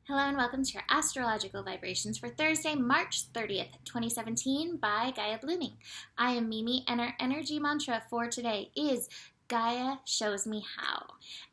Hello and welcome to your astrological vibrations for Thursday, March 30th, 2017 by Gaia Blooming. I am Mimi and our energy mantra for today is Gaia shows me how.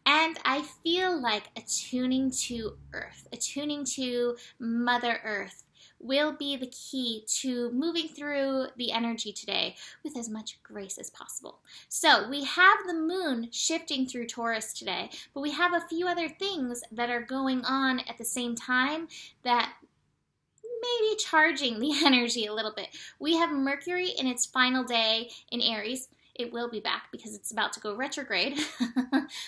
And I feel like attuning to Earth, attuning to Mother Earth will be the key to moving through the energy today with as much grace as possible. So we have the moon shifting through Taurus today, but we have a few other things that are going on at the same time that may be charging the energy a little bit. We have Mercury in its final day in Aries. It will be back because it's about to go retrograde.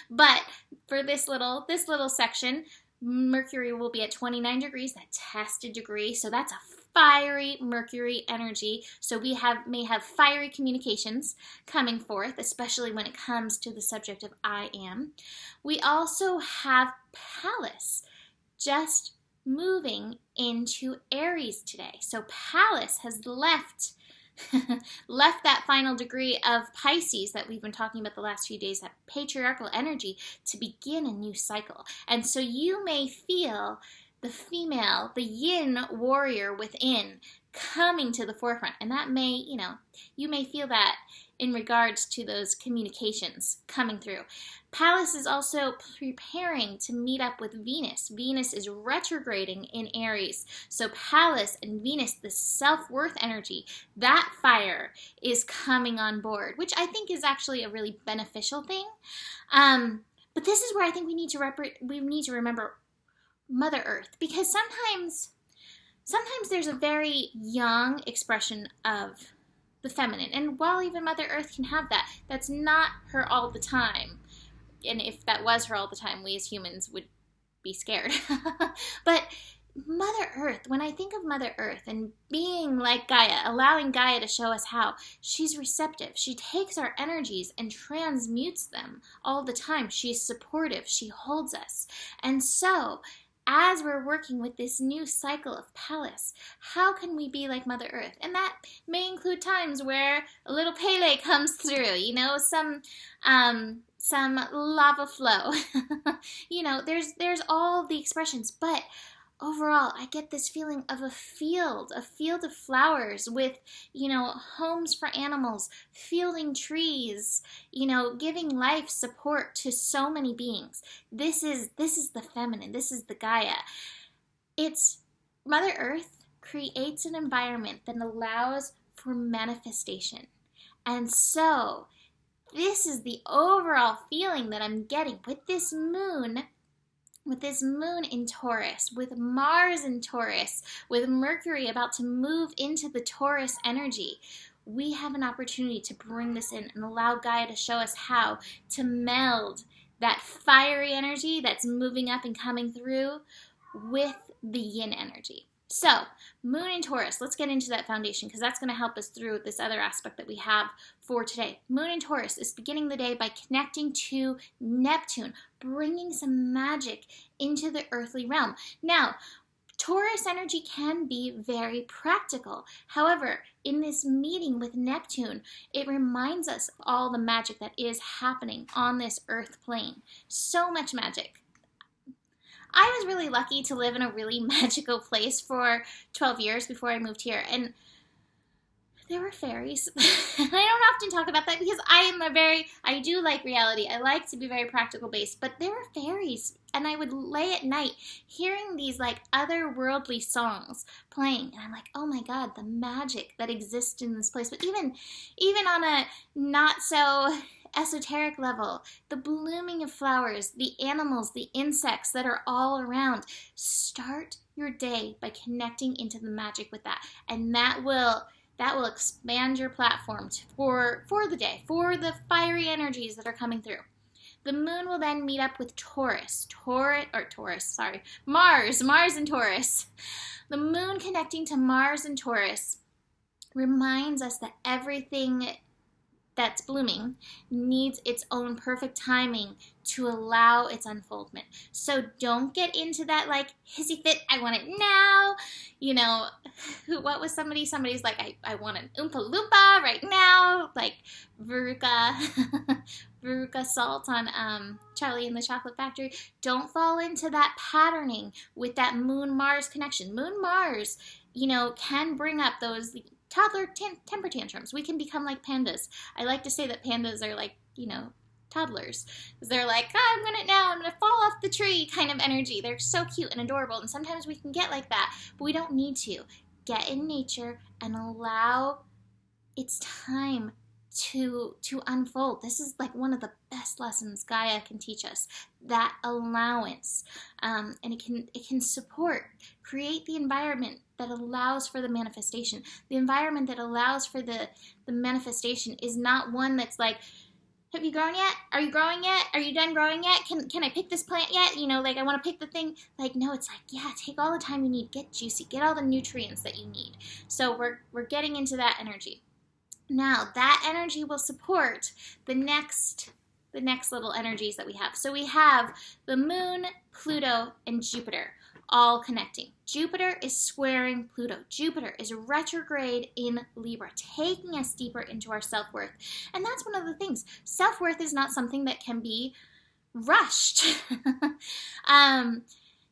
But for this little section, Mercury will be at 29 degrees, that tested degree. So that's a fiery Mercury energy. So we may have fiery communications coming forth, especially when it comes to the subject of I am. We also have Pallas just moving into Aries today. So Pallas has left that final degree of Pisces that we've been talking about the last few days, that patriarchal energy, to begin a new cycle. And so you may feel the female, the yin warrior within coming to the forefront. And that may, you may feel that in regards to those communications coming through. Pallas is also preparing to meet up with Venus. Venus is retrograding in Aries. So Pallas and Venus, the self-worth energy, that fire is coming on board, which I think is actually a really beneficial thing. But this is where I think we need to remember Mother Earth, because sometimes there's a very young expression of the feminine. And while even Mother Earth can have that, that's not her all the time. And if that was her all the time, we as humans would be scared. But Mother Earth, when I think of Mother Earth and being like Gaia, allowing Gaia to show us how, she's receptive. She takes our energies and transmutes them all the time. She's supportive. She holds us. And so, as we're working with this new cycle of Pallas, how can we be like Mother Earth? And that may include times where a little Pele comes through, some lava flow. There's all the expressions, but overall, I get this feeling of a field of flowers with, homes for animals, fielding trees, giving life support to so many beings. This is the feminine. This is the Gaia. It's Mother Earth creates an environment that allows for manifestation. And so this is the overall feeling that I'm getting with this moon in Taurus, with Mars in Taurus, with Mercury about to move into the Taurus energy. We have an opportunity to bring this in and allow Gaia to show us how to meld that fiery energy that's moving up and coming through with the yin energy. So, moon in Taurus, let's get into that foundation because that's going to help us through this other aspect that we have for today. Moon in Taurus is beginning the day by connecting to Neptune, bringing some magic into the earthly realm. Now, Taurus energy can be very practical. However, in this meeting with Neptune, it reminds us of all the magic that is happening on this earth plane. So much magic. I was really lucky to live in a really magical place for 12 years before I moved here, and there were fairies. I don't often talk about that because I do like reality. I like to be very practical based, but there were fairies, and I would lay at night hearing these otherworldly songs playing, and I'm like, oh my God, the magic that exists in this place. But even on a not so esoteric level, the blooming of flowers, the animals, the insects that are all around. Start your day by connecting into the magic with that, and that will expand your platform for the day, for the fiery energies that are coming through. The moon will then meet up with Mars and Taurus. The moon connecting to Mars and Taurus reminds us that everything that's blooming needs its own perfect timing to allow its unfoldment. So don't get into that like hissy fit, I want it now. You know, what was somebody's like, I want an Oompa Loompa right now, like Veruca, Veruca Salt on Charlie and the Chocolate Factory. Don't fall into that patterning with that Moon-Mars connection. Moon-Mars, you know, can bring up those toddler temper tantrums. We can become like pandas. I like to say that pandas are like, you know, toddlers. They're like, oh, I'm gonna fall off the tree kind of energy. They're so cute and adorable, and sometimes we can get like that, but we don't need to. Get in nature and allow its time to unfold. This is like one of the best lessons Gaia can teach us, that allowance. And it can support, create the environment that allows for the manifestation. The environment that allows for the manifestation is not one that's like, have you grown yet? Are you growing yet? Are you done growing yet? Can I pick this plant yet? You know, like I want to pick the thing. Like, no, it's like, yeah, take all the time you need. Get juicy. Get all the nutrients that you need. So we're getting into that energy. Now, that energy will support the next little energies that we have. So we have the Moon, Pluto, and Jupiter all connecting. Jupiter is squaring Pluto. Jupiter is retrograde in Libra, taking us deeper into our self-worth. And that's one of the things. Self-worth is not something that can be rushed.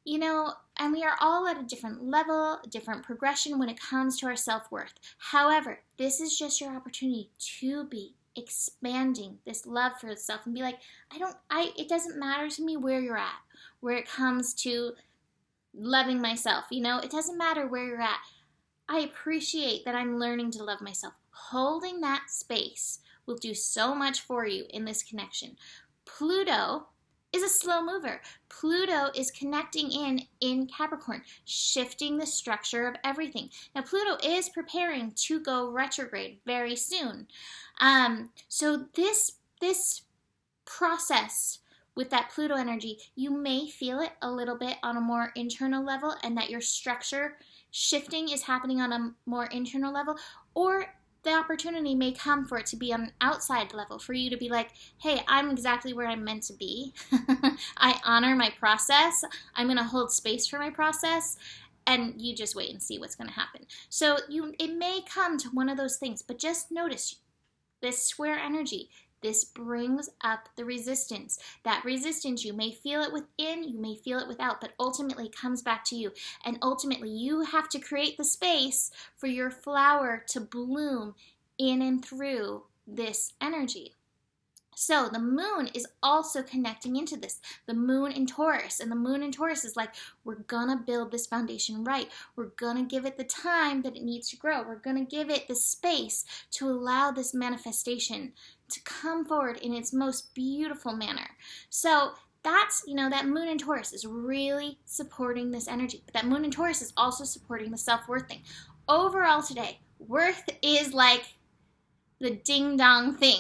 You know, and we are all at a different level, a different progression when it comes to our self-worth. However, this is just your opportunity to be expanding this love for yourself and be like, it doesn't matter to me where you're at, where it comes to loving myself. You know, it doesn't matter where you're at. I appreciate that I'm learning to love myself. Holding that space will do so much for you in this connection. Pluto is a slow mover. Pluto is connecting in Capricorn, shifting the structure of everything. Now, Pluto is preparing to go retrograde very soon. So this process with that Pluto energy, you may feel it a little bit on a more internal level, and that your structure shifting is happening on a more internal level, or the opportunity may come for it to be on an outside level, for you to be like, hey, I'm exactly where I'm meant to be. I honor my process. I'm going to hold space for my process, and you just wait and see what's going to happen. So it may come to one of those things, but just notice this square energy. This brings up the resistance. That resistance, you may feel it within, you may feel it without, but ultimately comes back to you. And ultimately, you have to create the space for your flower to bloom in and through this energy. So the moon is also connecting into this. The moon in Taurus. And the moon in Taurus is like, we're going to build this foundation right. We're going to give it the time that it needs to grow. We're going to give it the space to allow this manifestation to come forward in its most beautiful manner. So that's, you know, that moon in Taurus is really supporting this energy. But that moon in Taurus is also supporting the self-worth thing. Overall today, worth is like the ding-dong thing.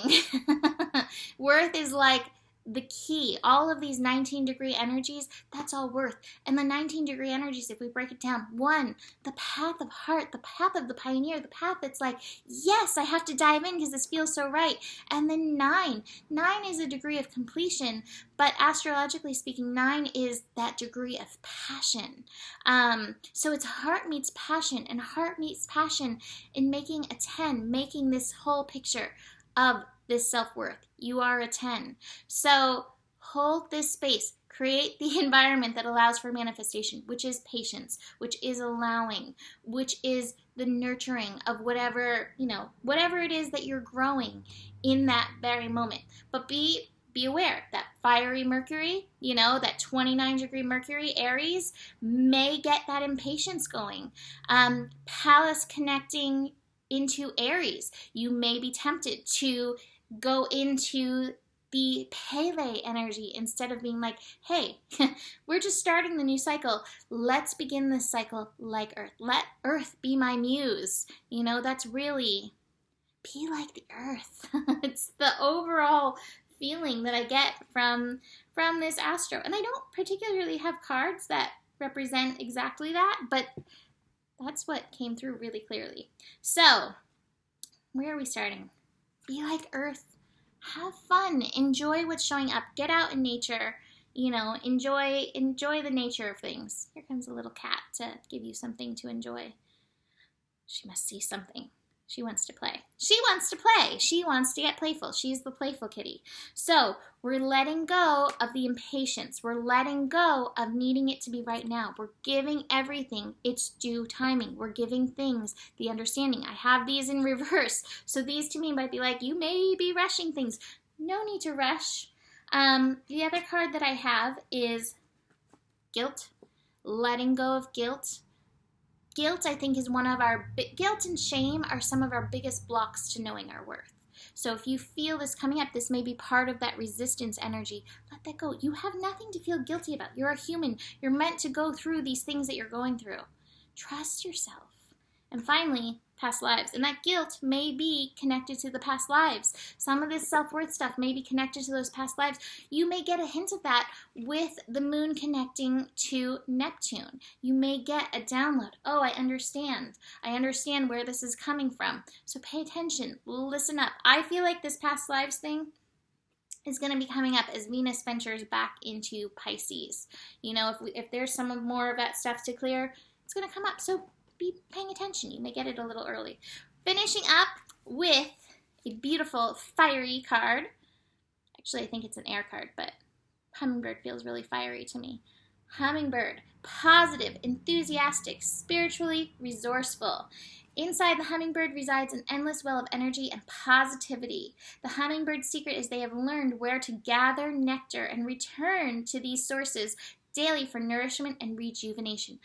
Worth is like the key. All of these 19-degree energies, that's all worth. And the 19-degree energies, if we break it down, 1, the path of heart, the path of the pioneer, the path that's like, yes, I have to dive in because this feels so right. And then 9 is a degree of completion, but astrologically speaking, 9 is that degree of passion. So it's heart meets passion, and heart meets passion in making a 10, making this whole picture of this self-worth. You are a 10. So hold this space. Create the environment that allows for manifestation, which is patience, which is allowing, which is the nurturing of whatever, you know, whatever it is that you're growing in that very moment. But be aware that fiery Mercury, you know, that 29-degree Mercury, Aries, may get that impatience going. Pallas connecting into Aries. You may be tempted to go into the Pele energy instead of being like, hey, we're just starting the new cycle. Let's begin this cycle like Earth. Let Earth be my muse. You know, that's really, be like the Earth. It's the overall feeling that I get from this astro. And I don't particularly have cards that represent exactly that, but that's what came through really clearly. So, where are we starting? Be like Earth. Have fun. Enjoy what's showing up. Get out in nature. Enjoy the nature of things. Here comes a little cat to give you something to enjoy. She must see something. She wants to play. She wants to play. She wants to get playful. She's the playful kitty. So we're letting go of the impatience. We're letting go of needing it to be right now. We're giving everything its due timing. We're giving things the understanding. I have these in reverse. So these to me might be like, you may be rushing things. No need to rush. The other card that I have is guilt. Letting go of guilt. Guilt, I think, is guilt and shame are some of our biggest blocks to knowing our worth. So if you feel this coming up, this may be part of that resistance energy. Let that go. You have nothing to feel guilty about. You're a human. You're meant to go through these things that you're going through. Trust yourself. And finally, past lives. And that guilt may be connected to the past lives. Some of this self-worth stuff may be connected to those past lives. You may get a hint of that with the moon connecting to Neptune. You may get a download. Oh, I understand. I understand where this is coming from. So pay attention. Listen up. I feel like this past lives thing is going to be coming up as Venus ventures back into Pisces. If there's some more of that stuff to clear, it's going to come up. So be paying attention. You may get it a little early. Finishing up with a beautiful fiery card. Actually, I think it's an air card, but hummingbird feels really fiery to me. Hummingbird, positive, enthusiastic, spiritually resourceful. Inside the hummingbird resides an endless well of energy and positivity. The hummingbird's secret is they have learned where to gather nectar and return to these sources daily for nourishment and rejuvenation.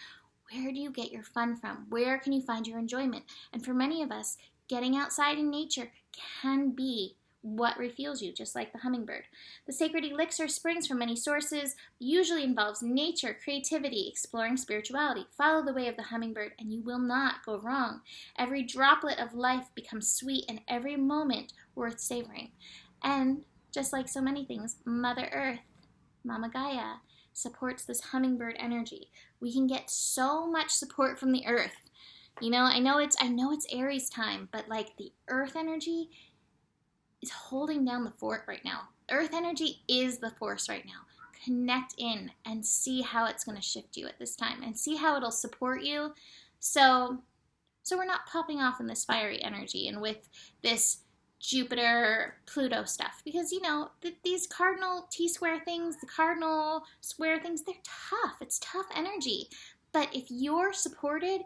Where do you get your fun from? Where can you find your enjoyment? And for many of us, getting outside in nature can be what refuels you, just like the hummingbird. The sacred elixir springs from many sources, usually involves nature, creativity, exploring spirituality. Follow the way of the hummingbird and you will not go wrong. Every droplet of life becomes sweet and every moment worth savoring. And just like so many things, Mother Earth, Mama Gaia, supports this hummingbird energy. We can get so much support from the earth. I know it's Aries time, but like the earth energy is holding down the fort right now. Earth energy is the force right now. Connect in and see how it's going to shift you at this time and see how it'll support you. So we're not popping off in this fiery energy and with this Jupiter, Pluto stuff, because these cardinal T-square things, the cardinal square things, they're tough. It's tough energy. But if you're supported,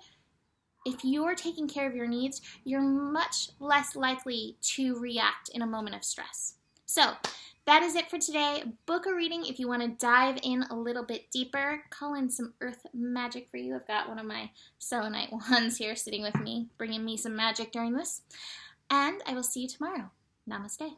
if you're taking care of your needs, you're much less likely to react in a moment of stress. So that is it for today. Book a reading if you want to dive in a little bit deeper. Call in some earth magic for you. I've got one of my selenite wands here sitting with me, bringing me some magic during this. And I will see you tomorrow. Namaste.